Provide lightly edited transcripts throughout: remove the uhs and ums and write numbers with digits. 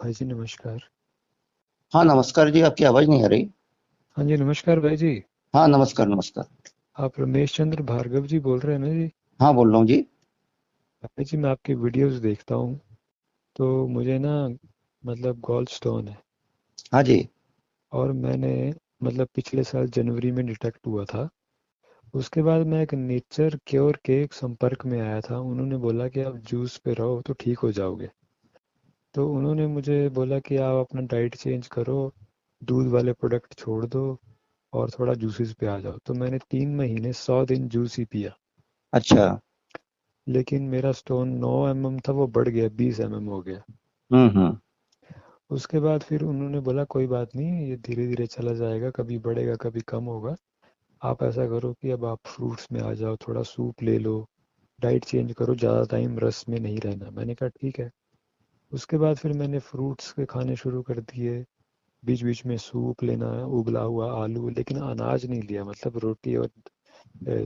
भाई जी नमस्कार। हाँ नमस्कार जी, आपकी आवाज नहीं आ रही। हाँ जी नमस्कार भाई जी। हाँ नमस्कार नमस्कार। आप रमेश चंद्र भार्गव जी बोल रहे हैं ना जी? हाँ बोल रहा हूँ जी। भाई जी मैं आपकी वीडियोस देखता हूँ। तो मुझे ना मतलब गॉल स्टोन है। हाँ जी। और मैंने मतलब पिछले साल जनवरी में डिटेक्ट हुआ था। उसके बाद मैं एक नेचर क्योर के एक संपर्क में आया था, उन्होंने बोला कि आप जूस पे रहो तो ठीक हो जाओगे। तो उन्होंने मुझे बोला कि आप अपना डाइट चेंज करो, दूध वाले प्रोडक्ट छोड़ दो और थोड़ा जूसेस पे आ जाओ। तो मैंने 3 महीने 100 दिन जूस ही पिया। अच्छा। लेकिन मेरा स्टोन 9 mm था, वो बढ़ गया 20 mm हो गया। हम्म। उसके बाद फिर उन्होंने बोला कोई बात नहीं, ये धीरे धीरे चला जाएगा, कभी बढ़ेगा कभी कम होगा। आप ऐसा करो कि अब आप फ्रूट्स में आ जाओ, थोड़ा सूप ले लो, डाइट चेंज करो, ज़्यादा टाइम रस में नहीं रहना। मैंने कहा ठीक है। उसके बाद फिर मैंने फ्रूट्स के खाने शुरू कर दिए। बीच बीच में सूप लेना, उबला हुआ आलू, लेकिन अनाज नहीं लिया, मतलब रोटी और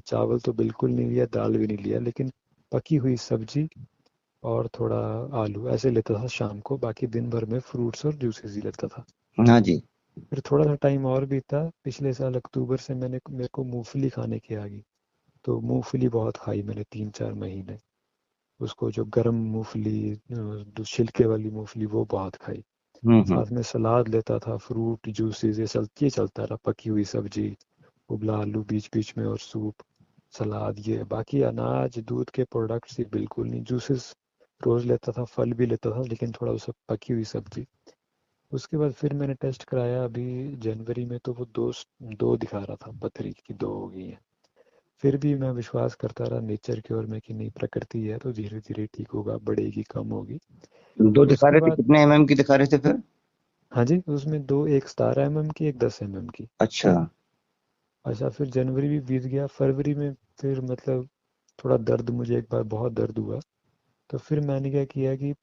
चावल तो बिल्कुल नहीं लिया, दाल भी नहीं लिया, लेकिन पकी हुई सब्जी और थोड़ा आलू ऐसे लेता था शाम को। बाकी दिन भर में फ्रूट्स और जूसेस ही लेता था। हाँ जी। फिर थोड़ा सा टाइम और बीता, पिछले साल अक्टूबर से मेरे को मूंगफली खाने की आ गई। तो मूंगफली बहुत खाई मैंने 3-4 महीने। उसको जो गर्म मूंगफली, जो छिलके वाली मूंगफली, वो बहुत खाई। हम्म। साथ में सलाद लेता था, फ्रूट जूसेस ये चलता रहा, पकी हुई सब्जी, उबला आलू बीच बीच में और सूप, सलाद। ये बाकी अनाज दूध के प्रोडक्ट्स ही बिल्कुल नहीं। जूसेस रोज लेता था, फल भी लेता था, लेकिन थोड़ा उसे पकी हुई सब्जी। उसके बाद फिर मैंने टेस्ट कराया अभी जनवरी में, तो वो दो दिखा रहा था, पथरी की 2 हो गई है। फिर भी मैं विश्वास करता रहा नेचर की ओर में कि नहीं, प्रकृति है तो धीरे धीरे ठीक होगा, बढ़ेगी कम होगी। दो दिखा उसके रहे थे, बाद कितने की दिखा रहे थे फिर? हाँ जी, उसमें दो, एक 17 mm की, एक 10 mm की। अच्छा। अच्छा, फिर जनवरी भी बीत गया, फरवरी में फिर मतलब थोड़ा दर्द, मुझे एक बार बहुत दर्द हुआ। तो फिर मैंने क्या किया कि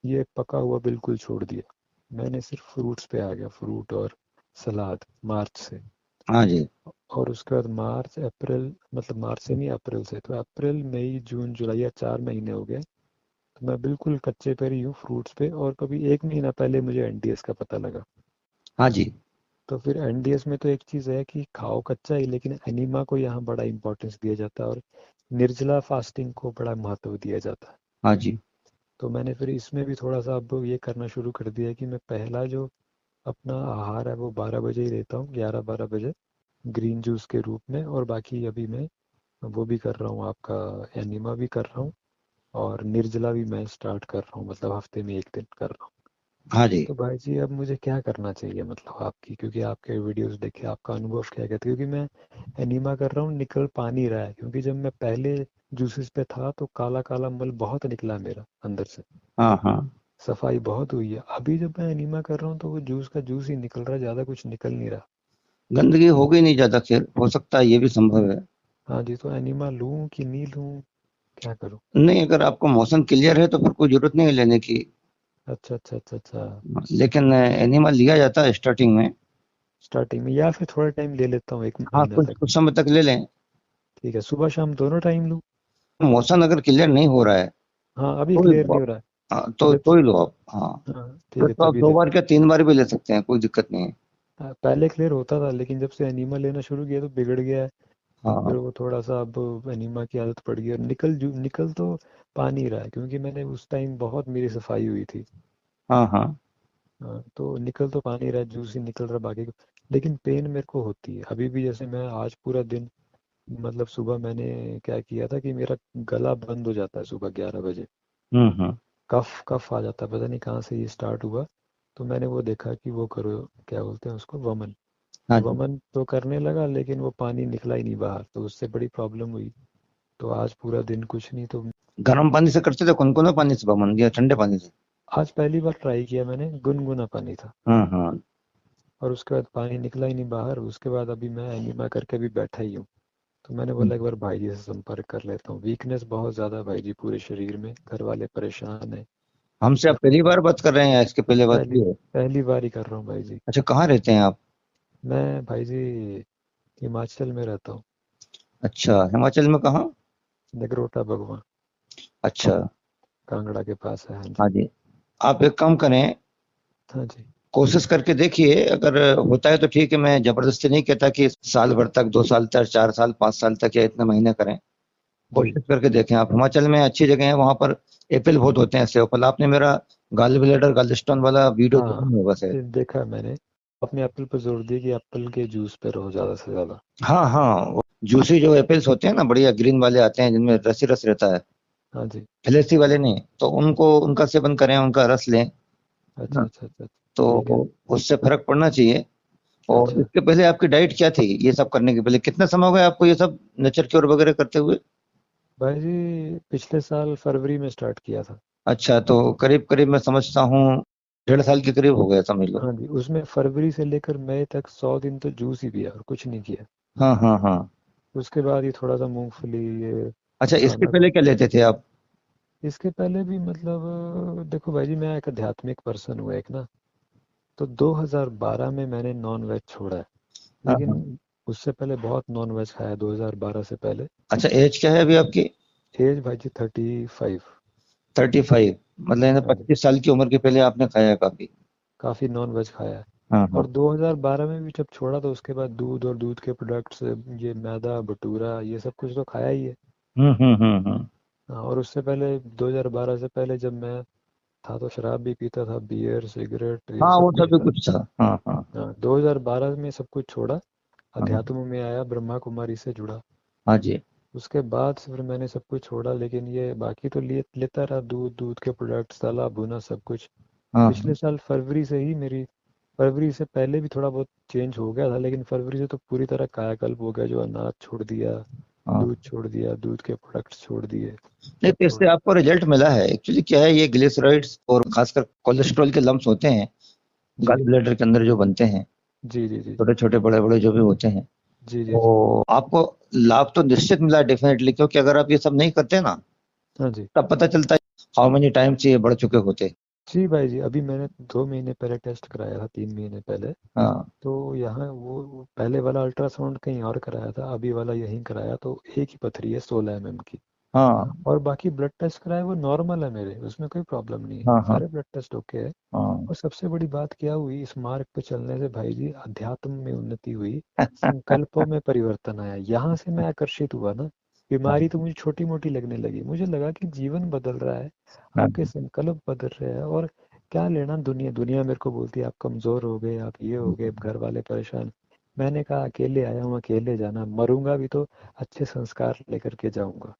ये पका हुआ बिल्कुल छोड़ दिया। मैंने सिर्फ फ्रूट्स पे आ गया, फ्रूट और सलाद, मार्च से। हाँ जी। और उसके बाद मार्च अप्रैल, मतलब मार्च से नहीं, अप्रैल से, तो अप्रैल मई जून जुलाई, या 4 महीने हो गए। तो मैं बिल्कुल कच्चे पे ही हूँ फ्रूट्स पे। और कभी 1 महीना पहले मुझे एनडीएस का पता लगा। हाँ जी। तो फिर एनडीएस में तो एक चीज़ है कि खाओ कच्चा ही, लेकिन एनीमा को यहाँ बड़ा इंपॉर्टेंस दिया जाता है, और निर्जला फास्टिंग को बड़ा महत्व दिया जाता है। हाँ जी। तो मैंने फिर इसमें भी थोड़ा सा अब ये करना शुरू कर दिया है कि मैं पहला जो अपना आहार है वो 12 बजे ही लेता हूँ, 11-12 बजे, ग्रीन जूस के रूप में। और बाकी अभी मैं वो भी कर रहा हूँ, आपका एनिमा भी कर रहा हूँ, और निर्जला भी मैं स्टार्ट कर रहा हूँ, मतलब हफ्ते में 1 दिन कर रहा हूँ। हाँ जी। तो भाई जी अब मुझे क्या करना चाहिए, मतलब आपकी, क्योंकि आपके वीडियोस देखे, आपका अनुभव क्या कहते, क्योंकि मैं एनीमा कर रहा हूँ, निकल पा नहीं रहा है। क्योंकि जब मैं पहले जूसेस पे था तो काला काला मल बहुत निकला मेरा अंदर से, हाँ हाँ। सफाई बहुत हुई है। अभी जब मैं एनीमा कर रहा हूँ तो वो जूस का जूस ही निकल रहा है, ज़्यादा कुछ निकल नहीं रहा। गंदगी हो गई नहीं ज्यादा, खैर हो सकता है, ये भी संभव है। हाँ जी, तो एनीमा लूँ कि नहीं लूँ, क्या करूँ? नहीं, अगर आपको मौसम क्लियर है तो फिर कोई जरूरत नहीं है लेने की। अच्छा अच्छा अच्छा अच्छा। लेकिन एनिमल लिया जाता है स्टार्टिंग में। स्टार्टिंग में, या फिर थोड़ा टाइम ले लेता हूँ, एक हाँ, महीना कुछ तक। कुछ समय तक ले लें। ठीक है, सुबह शाम दोनों टाइम लूँ? मौसम अगर क्लियर नहीं हो रहा है हाँ, अभी तो ही क्लियर लो नहीं आप। हो रहा है। हाँ, जब तो से, ही लो आप। हाँ, हाँ ठीक फिर है, तो आप तभी दो ले। बार क्या 3 बार भी ले सकते हैं, कोई दिक्कत नहीं है। हाँ, पहले क्लियर होता था, लेकिन जब से एनीमा लेना शुरू किया तो बिगड़ गया है। फिर हाँ वो थोड़ा सा अब एनीमा की आदत पड़ गई, और निकल तो पा नहीं रहा है, क्योंकि मैंने उस टाइम बहुत मेरी सफाई हुई थी। हाँ हाँ। हाँ, तो निकल तो पा नहीं रहा है, जूस ही निकल रहा बाकी को। लेकिन पेन मेरे को होती है अभी भी। जैसे मैं आज पूरा दिन, मतलब सुबह मैंने क्या किया था कि मेरा गला बंद हो जाता है सुबह 11 बजे। हम्म। कफ कफ आ जाता है, पता नहीं कहाँ से ये स्टार्ट हुआ। तो मैंने वो देखा कि वो करो, क्या बोलते हैं उसको, वमन। हाँ जी। वमन तो करने लगा, लेकिन वो पानी निकला ही नहीं बाहर, तो उससे बड़ी प्रॉब्लम हुई। तो आज पूरा दिन कुछ नहीं। तो गर्म पानी से करते थे, गुनगुना पानी से बमन गया, ठंडे पानी से? आज पहली बार ट्राई किया मैंने, गुनगुना पानी था। हाँ हाँ। और उसके बाद पानी निकला ही नहीं बाहर। उसके बाद अभी मैं एनीमा करके भी बैठा ही हूँ। तो मैंने बोला एक बार भाई जी से संपर्क कर लेता हूँ। वीकनेस बहुत ज़्यादा है भाई जी, पूरे शरीर में, घर वाले परेशान है। हमसे आप घर पहली में बार बात कर रहे हैं या इसके पहले बात पहली की है? पहली बार ही कर रहा हूँ भाई जी। अच्छा, कहाँ रहते हैं आप? मैं भाई जी हिमाचल में रहता हूँ। अच्छा, हिमाचल में कहाँ? नगरोटा भगवान, अच्छा। कांगड़ा के पास है, हाँ जी। हाँ जी। आप एक काम करें, हाँ जी। कोशिश करके देखिए, अगर होता है तो ठीक है, मैं जबरदस्ती नहीं कहता कि साल भर तक, 2 साल तक, 4 साल, 5 साल तक या इतने महीने करें। जी। कोशिश करके देखें आप, हिमाचल में अच्छी जगह है, वहां पर एप्पल बहुत होते हैं, सेव फल। आपने मेरा गाल ब्लेडर गालस्टोन वाला वीडियो देखा हाँ, नहीं होगा शायद। ये देखा है मैंने। अपने एप्पल पर जोर दिया कि एप्पल के जूस पे रहो ज़्यादा से ज़्यादा। हाँ हाँ, जूसी जो एप्पल्स होते हैं ना, बढ़िया ग्रीन वाले आते हैं जिनमें रसी रस रहता है, हाँ जी। फ्लेसी वाले नहीं, तो उनको, उनका सेवन करें, उनका रस लें अच्छा ना, अच्छा अच्छा। तो ठीक है। उससे फर्क पड़ना चाहिए। और अच्छा। इसके पहले आपकी डाइट क्या थी, ये सब करने के पहले कितना समय हो गया आपको ये सब नेचर क्योर वगैरह करते हुए? भाई जी पिछले साल फरवरी में स्टार्ट किया था। अच्छा, तो करीब करीब मैं समझता हूँ 1.5 साल के करीब हो गया, समझ लो। हाँ जी, उसमें फरवरी से लेकर मई तक 100 दिन तो जूस ही पिया और कुछ नहीं किया। हाँ हाँ हाँ। उसके बाद ये थोड़ा सा मूंगफली ये अच्छा, इसके खाना। पहले क्या लेते थे आप? इसके पहले भी मतलब देखो भाई जी, मैं एक आध्यात्मिक पर्सन हूँ एक ना। तो 2012 में मैंने नॉन वेज छोड़ा है। हाँ लेकिन हाँ। उससे पहले बहुत नॉन वेज खाया 2012 से पहले। अच्छा, एज क्या है अभी आपकी? एज भाई जी 35। 35, मतलब यानी हाँ जी। 25 साल की उम्र के पहले आपने खाया है काफी। काफ़ी नॉन वेज खाया है। हाँ और हाँ। 2012 में भी जब छोड़ा तो उसके बाद दूध और दूध के प्रोडक्ट्स, ये मैदा भटूरा ये सब कुछ तो खाया ही है। हम्म। हाँ, और उससे पहले 2012 से पहले जब मैं था तो शराब भी पीता था, बियर सिगरेट ये हाँ, सब वो कुछ सभी था। कुछ था, हाँ हाँ। हाँ, 2012 में सब कुछ छोड़ा। हाँ अध्यात्म में आया, ब्रह्मा कुमारी से जुड़ा। हाँ जी। उसके बाद से फिर मैंने सब कुछ छोड़ा, लेकिन ये बाकी तो लेता रहा, दूध दूध के प्रोडक्ट्स, तला भुना सब कुछ। हाँ पिछले साल फरवरी से ही मेरी, फरवरी से पहले भी थोड़ा बहुत चेंज हो गया था, लेकिन फरवरी से तो पूरी तरह कायाकल्प हो गया, जो अनाज छोड़ दिया, हाँ। दूध छोड़ दिया, दूध के प्रोडक्ट्स छोड़ दिए, नहीं, सब तो छोड़ इससे दिया। आपको रिजल्ट मिला है। एक्चुअली क्या है, ये ग्लिसराइड्स और खासकर कोलेस्ट्रॉल के लम्स होते हैं जी गॉल ब्लैडर के अंदर जो बनते हैं, जी जी जी। छोटे छोटे बड़े बड़े जो भी होते हैं, जी जी जी। तो आपको लाभ तो निश्चित मिला डेफिनेटली, क्योंकि अगर आप ये सब नहीं करते ना, हाँ जी। तब पता चलता है हाउ मेनी टाइम से ये बढ़ चुके होते। जी भाई जी, अभी मैंने 2 महीने पहले टेस्ट कराया था, 3 महीने पहले। हाँ तो यहाँ वो पहले वाला अल्ट्रासाउंड कहीं और कराया था, अभी वाला यहीं कराया, तो एक ही पथरी है 16 mm की। हाँ और बाकी ब्लड टेस्ट कराए वो नॉर्मल है मेरे, उसमें कोई प्रॉब्लम नहीं है, हाँ हाँ सारे ब्लड टेस्ट ओके है। हाँ। और सबसे बड़ी बात क्या हुई, इस मार्ग पे चलने से भाई जी अध्यात्म में उन्नति हुई, संकल्पों में परिवर्तन आया, यहाँ से मैं आकर्षित हुआ ना। बीमारी तो मुझे छोटी मोटी लगने लगी, मुझे लगा कि जीवन बदल रहा है, आपके हाँ संकल्प बदल रहे हैं। और क्या लेना, दुनिया दुनिया मेरे को बोलती है आप कमजोर हो गए, आप ये हो गए, घर वाले परेशान। मैंने कहा अकेले आया हूँ, अकेले जाना, मरूंगा भी तो अच्छे संस्कार लेकर के जाऊंगा।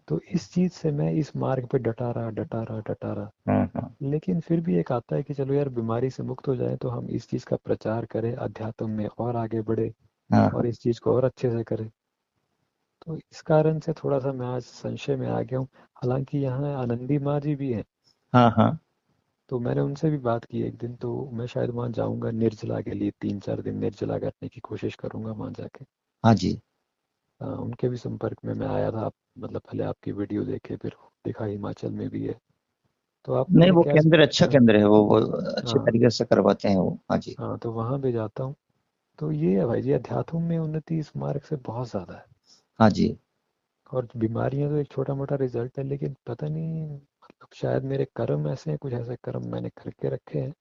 तो इस चीज से मैं इस मार्ग पे डटा रहा डटा रहा डटा रहा। हाँ हाँ लेकिन फिर भी एक आता है कि चलो यार, बीमारी से मुक्त हो जाए तो हम इस चीज का प्रचार करें, अध्यात्म में और आगे बढ़े और हाँ इस चीज को और अच्छे से करें। तो इस कारण से थोड़ा सा मैं आज संशय में आ गया हूँ। हालांकि यहाँ आनंदी माँ जी भी हैं। हाँ हाँ। तो मैंने उनसे भी बात की एक दिन, तो मैं शायद वहाँ जाऊंगा निर्जला के लिए, 3-4 दिन निर्जला करने की कोशिश करूंगा वहाँ जाके। हाँ जी। उनके भी संपर्क में मैं आया था, मतलब पहले आपकी वीडियो देखे, फिर देखा हिमाचल में भी है। तो आप नहीं, मुझे वो कैसे। केंद्र अच्छा हाँ केंद्र है, वो अच्छे हाँ। तरीके से करवाते हैं वो। हाँ जी। हाँ, तो वहाँ भी जाता हूँ। तो ये है भाई जी, अध्यात्म में उन्नति इस मार्ग से बहुत ज़्यादा है। हाँ जी। और बीमारियां तो एक छोटा मोटा रिजल्ट है, लेकिन पता नहीं मतलब शायद मेरे कर्म ऐसे हैं, कुछ ऐसे कर्म मैंने करके रखे हैं,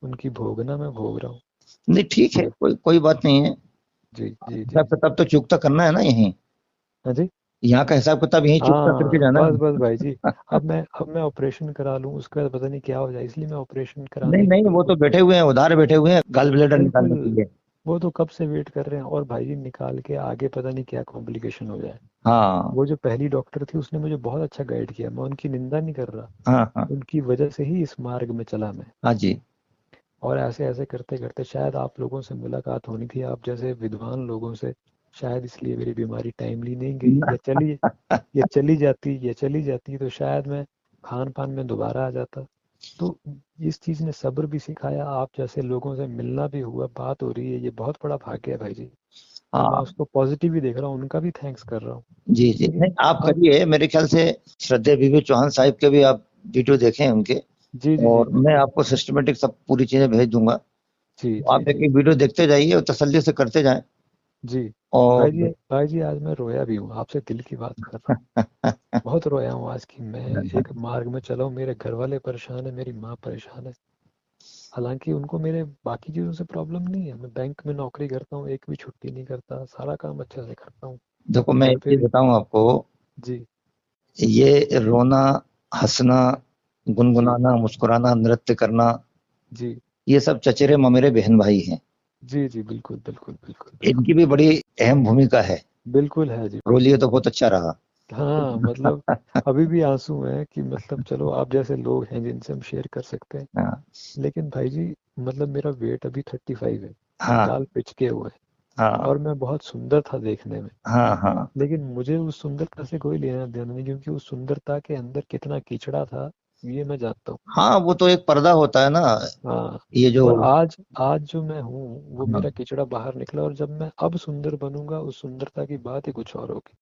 उनकी भोगना मैं भोग रहा हूँ। नहीं, ठीक है, कोई कोई बात नहीं है। जी जी जी हिसाब जी। किताब तो चूकता करना है ना यहीं, हाँ जी। यहाँ का हिसाब किताब यहीं चूकता करके हाँ जाना बस है। बस भाई जी। अब मैं ऑपरेशन करा लूँ, उसके बाद पता नहीं क्या हो जाए, इसलिए मैं ऑपरेशन नहीं कराने की नहीं, वो तो बिल्कुल। बैठे हुए हैं, उधार बैठे हुए हैं गॉल ब्लैडर बिल्कुल। निकालने के लिए। वो तो कब से वेट कर रहे हैं, और भाई जी निकाल के आगे पता नहीं क्या कॉम्प्लिकेशन हो जाए। हाँ वो जो पहली डॉक्टर थी उसने मुझे बहुत अच्छा गाइड किया, मैं उनकी निंदा नहीं कर रहा। हाँ हाँ। उनकी वजह से ही इस मार्ग में चला मैं। हाँ जी। और ऐसे ऐसे करते करते शायद आप लोगों से मुलाकात होनी थी, आप जैसे विद्वान लोगों से। शायद इसलिए मेरी बीमारी टाइमली नहीं गई, न- या चली जाती तो शायद मैं खान पान में दोबारा आ जाता। तो इस चीज़ ने सब्र भी सिखाया, आप जैसे लोगों से मिलना भी हुआ, बात हो रही है, ये बहुत बड़ा भाग्य है भाई जी। और मैं हाँ उसको पॉजिटिव ही देख रहा हूँ, उनका भी थैंक्स कर रहा हूँ। जी जी, लेकिन नहीं आप अब। करिए, मेरे ख्याल से श्रद्धेय बीबी चौहान साहिब के भी आप वीडियो देखें उनके, जी जी जी और मैं बिल्कुल। आपको सिस्टमेटिक सब पूरी चीजें भेज दूंगा। जी तो जी आप एक जी एक वीडियो देखते जाइए और तसल्ली से करते जाएं। जी। और भाई जी आज मैं रोया भी हूँ, आपसे दिल की बात कर रहा हूँ। बहुत रोया हूँ आज की, मैं एक मार्ग में चला हूँ, मेरे घर वाले परेशान है, मेरी माँ परेशान है। हालांकि उनको मेरे बाकी चीज़ों से प्रॉब्लम नहीं है, मैं बैंक में नौकरी करता हूँ, एक भी छुट्टी नहीं करता, सारा काम अच्छे से करता हूँ। देखो मैं घर एक पे चीज भी। बताऊं आपको, जी। ये रोना, हंसना, जी। गुनगुनाना, मुस्कुराना, नृत्य करना, जी। ये सब चचेरे ममेरे बहन भाई हैं। जी। जी बिल्कुल बिल्कुल बिल्कुल इनकी बिल्कुल। भी बड़ी अहम भूमिका है। बिल्कुल है जी। रोल ये तो बहुत अच्छा रहा। हाँ मतलब अभी भी आंसू हैं कि मतलब चलो आप जैसे लोग हैं जिनसे हम शेयर कर सकते हैं। हाँ लेकिन भाई जी, मतलब मेरा वेट अभी 35 है, हाँ गाल पिचके हुए हैं, हाँ और मैं बहुत सुंदर था देखने में। हाँ हाँ लेकिन मुझे उस सुंदरता से कोई लेना देना नहीं, क्योंकि उस सुंदरता के अंदर कितना कीचड़ा था ये मैं जानता हूँ। हाँ, वो तो एक पर्दा होता है ना, हाँ। ये जो। और आज आज जो मैं हूँ वो हाँ मेरा कीचड़ा बाहर निकला, और जब मैं अब सुंदर बनूंगा उस सुंदरता की बात ही कुछ और होगी।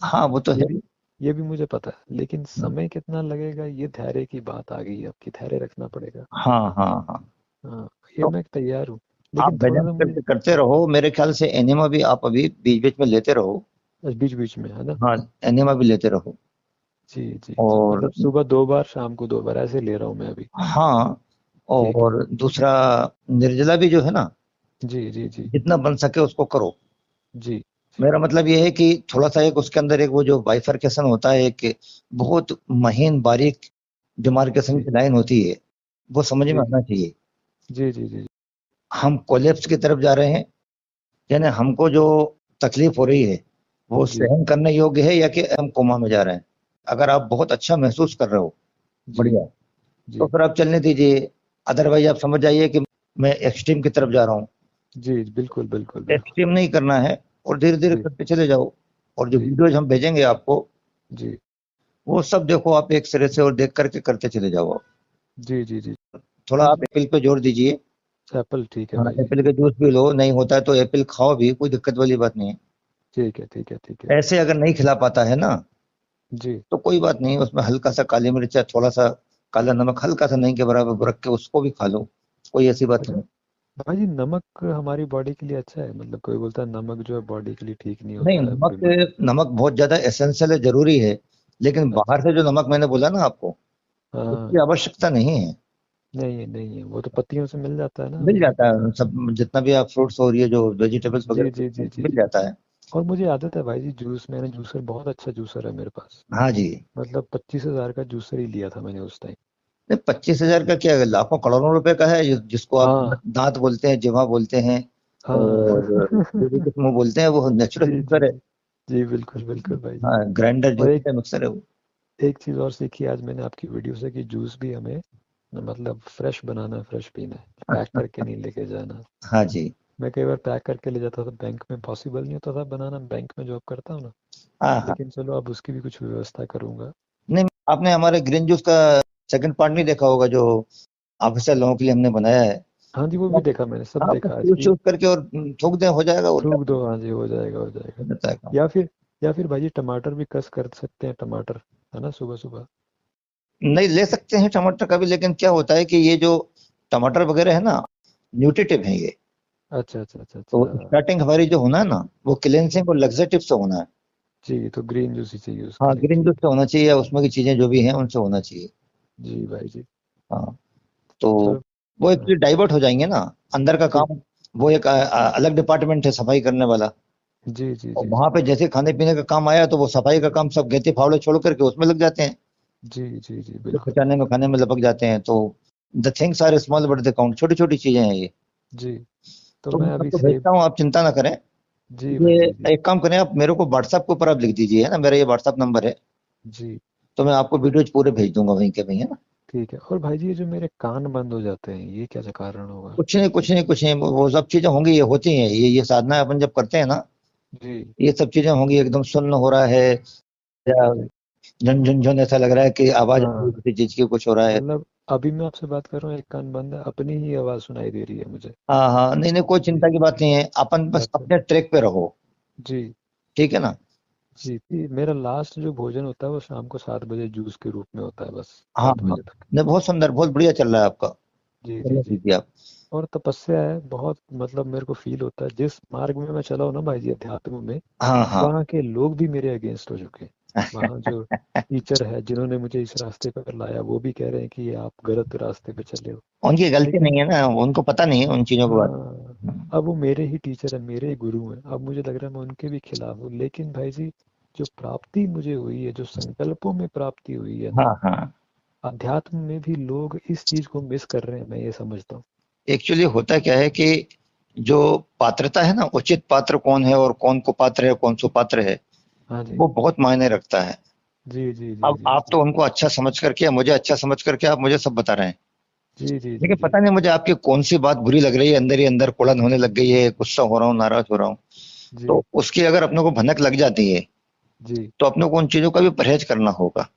हाँ, वो तो ये है। भी ये भी मुझे पता है, लेकिन समय कितना लगेगा ये धैर्य की बात आ गई है, अब की धैर्य रखना पड़ेगा। हाँ हाँ हाँ। हाँ। ये तो मैं तैयार हूँ, आप लेकिन थोड़ा बैलेंस सा मुझे। करते करते रहो, मेरे ख्याल से एनिमा भी आप अभी बीच बीच में लेते रहो। बीच बीच में है ना। हाँ, एनिमा भी लेते रहो। जी जी जी, और मतलब सुबह 2 बार शाम को 2 बार ऐसे ले रहा हूँ मैं अभी। हाँ, ठीक है। और दूसरा, निर्जला भी जो है ना, जी जी जी जितना बन सके उसको करो। जी जी मेरा मतलब ये है कि थोड़ा सा एक उसके अंदर एक वो जो बाइफरकेशन होता है, एक बहुत महीन बारीक डिमार्केशन जी की लाइन होती है, वो समझ में जी आना चाहिए। जी जी जी हम कोलैप्स की तरफ जा रहे हैं, यानी हमको जो तकलीफ हो रही है वो जी सहन करने योग्य है, या कि हम कोमा में जा रहे हैं। अगर आप बहुत अच्छा महसूस कर रहे हो, जी बढ़िया, तो जी फिर आप चलने दीजिए। अदरवाइज आप समझ जाइए कि मैं एक्सट्रीम की तरफ जा रहा हूँ। जी बिल्कुल बिल्कुल बिल्कुल। एक्सट्रीम नहीं करना है, और धीरे धीरे जी करते चले जाओ। और जो जी वीडियोज हम भेजेंगे आपको, जी वो सब देखो आप एक सिरे से, और देख करके करते चले जाओ आप। जी जी जी। थोड़ा हाँ आप जी। एप्पल पे जोर दीजिए। एप्पल ठीक है हाँ, भाई जी। एप्पल के जूस भी लो, नहीं होता है तो एप्पल खाओ भी, कोई दिक्कत वाली बात नहीं है। ठीक है ठीक है ठीक है। ऐसे अगर नहीं खिला पाता है ना, जी। तो कोई बात नहीं, उसमें हल्का सा काली मिर्च या थोड़ा सा काला नमक, हल्का सा नहीं के बराबर रख के उसको भी खा लो, कोई ऐसी बात अच्छा नहीं। भाई जी, नमक हमारी बॉडी के लिए अच्छा है? मतलब कोई बोलता है नमक जो है बॉडी के लिए ठीक नहीं नहीं, होता है, बीमार। नमक नमक बहुत ज्यादा एसेंशियल है, जरूरी है। लेकिन अच्छा। बाहर से जो नमक मैंने बोला ना आपको, हाँ उसकी हाँ। आवश्यकता नहीं है। नहीं है नहीं है, वो तो पत्तियों से मिल जाता है ना, मिल हमें भी जाता पता है सब, जितना भी आप फ्रूट्स और ये जो वेजिटेबल्स है। जी वगैरह जी जी जी मिल जी। जाता है। और मुझे आदत है भाई जी, जूस, मैंने जूसर, बहुत अच्छा जूसर है मेरे पास। हाँ जी। मतलब 25,000 का जूसर ही लिया था मैंने उस टाइम। 25,000 का क्या है, लाखों करोड़ों रुपए का है, जिसको आप हाँ दांत बोलते हैं, जिह्वा बोलते हैं, हाँ। और जो भी कुछ मुंह बोलते हैं, वो नेचुरल जी जी जूसर है। जी जी बिल्कुल बिल्कुल भाई जी। हाँ, ग्राइंडर और जूसर है, मिक्सर है वो। एक चीज़ और सीखी आज मैंने आपकी वीडियो से, कि जूस भी हमें मतलब फ्रेश बनाना है, फ्रेश पीना है, पैक करके नहीं लेके जाना। हाँ जी। मैं कई बार पैक करके ले जाता था, बैंक में पॉसिबल नहीं होता था बनाना, बैंक में जॉब करता हूँ ना। हाँ हाँ। लेकिन चलो अब उसकी भी कुछ व्यवस्था करूंगा। नहीं, आपने हमारे ग्रीन जूस का सेकंड पार्ट नहीं देखा होगा, जो ऑफिसर लोगों के लिए हमने बनाया है। हाँ जी, वो भी देखा मैंने, सब हाँ, बस देखा आज यूज की। शूज करके और थूक दें, हो जाएगा, और क्या थूक दो, हाँ जी, हो जाएगा हो जाएगा। रहता है काम। या फिर या फिर भाई जी टमाटर भी कस कर सकते हैं, टमाटर, है ना, सुबह सुबह। नहीं, ले सकते हैं टमाटर का भी, लेकिन क्या होता है कि ये जो टमाटर वगैरह है ना, न्यूट्रिटिव है ये। अच्छा अच्छा अच्छा तो अच्छा। स्टार्टिंग हमारी जो होना है ना, वो क्लेंसिंग जी और लग्जेटिव से होना है। जी, तो ग्रीन जूस ही चाहिए हाँ, उसके लिए, ग्रीन जूस ठीक से है। होना चाहिए, या उसमें की चीजें जो भी हैं उनसे होना चाहिए। जी भाई जी। हाँ, तो चलो। वो हाँ। एक्चुअली डाइवर्ट हो जाएंगे ना, अंदर का जी काम। वो एक अलग डिपार्टमेंट है सफाई करने वाला। जी जी और जी वहां जी पे जैसे खाने पीने का काम आया, तो वो सफाई का काम सब गेते फावड़े छोड़ करके उसमें लग जाते हैं। जी जी जी जो बिल्कुल। पचाने में खाने में लपक जाते हैं, तो the things are small but the count, छोटी छोटी चीजें हैं ये। जी। तो तो मैं मैं अभी आपको सेब। भेजता हूँ, आप चिंता ना करें। जी भाई ये जी जी एक काम करें, आप मेरे को व्हाट्सएप के ऊपर आप लिख दीजिए, है ना, मेरा ये व्हाट्सएप नंबर है। जी। तो मैं आपको वीडियोज पूरे भेज दूंगा वहीं के वहीं, है ना। ठीक है। और भाई जी, ये जो मेरे कान बंद हो जाते हैं, ये क्या कारण होगा? कुछ नहीं कुछ नहीं कुछ नहीं, वो सब चीजें होंगी, ये होती हैं, ये साधना अपन जब करते हैं ना, जी ये सब चीजें होंगी। एकदम सुन्न हो रहा है, या जी। झन झन झन ऐसा लग रहा है कि आवाज आ रही है हाँ, किसी चीज की, कुछ हो रहा है। मतलब अभी मैं आपसे बात कर रहा हूँ, एक कान बंद है, अपनी ही आवाज़ सुनाई दे रही है मुझे। हाँ हाँ, नहीं नहीं, कोई जी। चिंता की बात नहीं है, अपन बस अच्छा। अपने ट्रैक पे रहो। जी ठीक है ना। जी जी। मेरा लास्ट जो भोजन होता है वो शाम को 7 बजे जूस के रूप में होता है, बस हाँ 7 हाँ, बजे तक। नहीं, बहुत सुंदर, बहुत बढ़िया चल रहा है आपका। जी जी बढ़िया जी। कीजिए आप। और तपस्या है बहुत, मतलब मेरे को फील होता है जिस मार्ग में मैं चला हूँ ना भाई जी, अध्यात्म में, हाँ हाँ वहाँ के लोग भी मेरे अगेंस्ट हो चुके हैं। वहाँ जो टीचर है जिन्होंने मुझे इस रास्ते पर लाया, वो भी कह रहे हैं कि ये आप गलत रास्ते पे चले हो। उनकी गलती लेकिन नहीं है ना, उनको पता नहीं है उन चीजों के बारे हाँ, में। अब वो मेरे ही टीचर है, मेरे ही गुरु हैं, अब मुझे लग रहा है मैं उनके भी खिलाफ हूँ। लेकिन भाई जी, जो प्राप्ति मुझे हुई है, जो संकल्पों में प्राप्ति हुई है ना, हाँ हाँ। अध्यात्म में भी लोग इस चीज को मिस कर रहे हैं, मैं ये समझता हूँ। एक्चुअली होता क्या है कि जो पात्रता है ना, उचित पात्र कौन है और कौन कुपात्र है, कौन सुपात्र है, हाँ जी। वो बहुत मायने रखता है। जी जी जी अब जी आप जी तो उनको अच्छा समझ करके या मुझे अच्छा समझ करके आप मुझे सब बता रहे हैं, जी जी जी लेकिन जी पता नहीं मुझे आपकी कौन सी बात बुरी लग रही है, अंदर ही अंदर कुड़न होने लग गई है, गुस्सा हो रहा हूँ, नाराज हो रहा हूँ। तो जी उसकी अगर अपने को भनक लग जाती है, जी तो अपने को उन चीजों का भी परहेज करना होगा।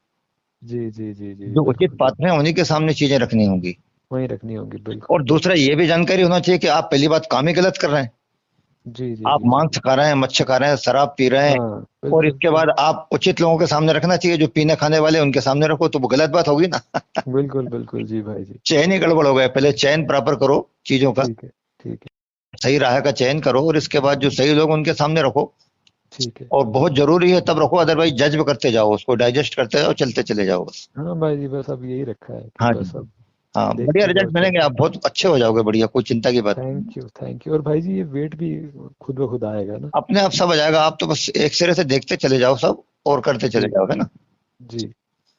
जी जी जी जी जो उचित बिल्कुल पात्र बिल्कुल। हैं उन्हीं के सामने चीजें रखनी होंगी। वहीं रखनी होगी, और बिल्कुल दूसरा बिल्कुल। ये भी जानकारी होना चाहिए कि आप पहली बात काम ही गलत कर रहे हैं। जी जी आप जी जी मांस जी। खा रहे हैं, मच्छर खा रहे हैं, शराब पी रहे हैं, हाँ और बिल्कुल इसके बाद बिल्कुल आप उचित लोगों के सामने रखना चाहिए, जो पीने खाने वाले हैं, उनके सामने रखो, तो वो गलत बात होगी ना। बिल्कुल बिल्कुल जी भाई जी। चयन ही गड़बड़ हो गया। पहले चयन प्रॉपर करो चीजों का, ठीक है ठीक है सही राह का चयन करो, और इसके बाद जो सही लोग उनके सामने रखो। ठीक है। और बहुत जरूरी है तब रखो, अदरवाइज जज भी करते जाओ, उसको डाइजेस्ट करते जाओ, चलते चले जाओ बस। हाँ भाई जी, बस अब यही रखा है कि हाँ जी। बस अब हाँ, बढ़िया देखते जाओ, रिजल्ट मिलेंगे, चलते आप जाओ। बहुत अच्छे हो जाओगे, बढ़िया, कोई चिंता की बात नहीं। Thank you thank you. और भाई जी, ये वेट भी खुद ब खुद आएगा ना? अपने आप सब आ जाएगा, आप तो बस एक सिरे से देखते चले जाओ सब, और करते चले जी जाओगे ना। जी।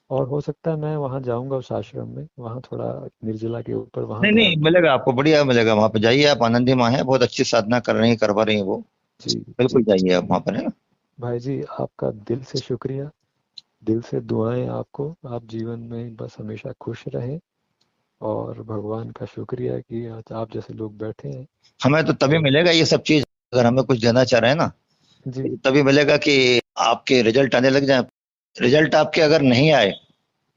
और हो सकता है मैं वहाँ जाऊँगा उस आश्रम में, वहाँ थोड़ा निर्जला के ऊपर वहाँ नहीं नहीं, ध्यान दूंगा। मिलेगा आपको, बढ़िया मिलेगा, वहां पे जाइए आप, आनंदी माँ है, बहुत अच्छी साधना कर रही है, करवा रही है वो। जी बिल्कुल जी। जाइए आप वहां पर, है ना। भाई जी, आपका दिल से शुक्रिया, दिल से दुआएं आपको। आप जीवन में बस हमेशा खुश रहें, और भगवान का शुक्रिया कि आज आप जैसे लोग बैठे हैं। हमें तो तभी और मिलेगा ये सब चीज, अगर हमें कुछ देना चाह रहे हैं ना, जी तभी मिलेगा कि आपके रिजल्ट आने लग जाए। रिजल्ट आपके अगर नहीं आए,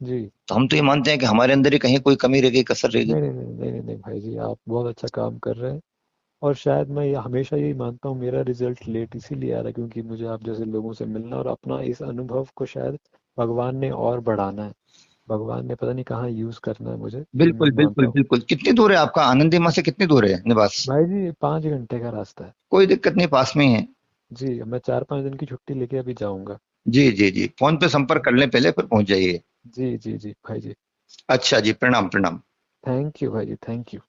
जी। तो हम तो ये मानते हैं कि हमारे अंदर ही कहीं कोई कमी रह गई, कसर रह गई। नहीं नहीं नहीं नहीं नहीं नहीं भाई जी, आप बहुत अच्छा काम कर रहे हैं। और शायद मैं ये हमेशा यही मानता हूँ, मेरा रिजल्ट लेट इसीलिए आ रहा है क्योंकि मुझे आप जैसे लोगों से मिलना और अपना इस अनुभव को शायद भगवान ने और बढ़ाना है। भगवान ने पता नहीं कहाँ यूज करना है मुझे, ये मैं बिल्कुल बिल्कुल मानता हूँ। बिल्कुल। कितनी दूर है आपका आनंदी माँ से, कितनी दूर है निवास? भाई जी, 5 घंटे का रास्ता है। कोई दिक्कत नहीं, पास में ही है। जी, मैं 4-5 दिन की छुट्टी लेके अभी जाऊंगा। जी जी जी, फोन पे संपर्क कर लें पहले, फिर पहुंच जाइए। जी जी जी भाई जी। अच्छा जी, प्रणाम प्रणाम। थैंक यू भाई जी, थैंक यू।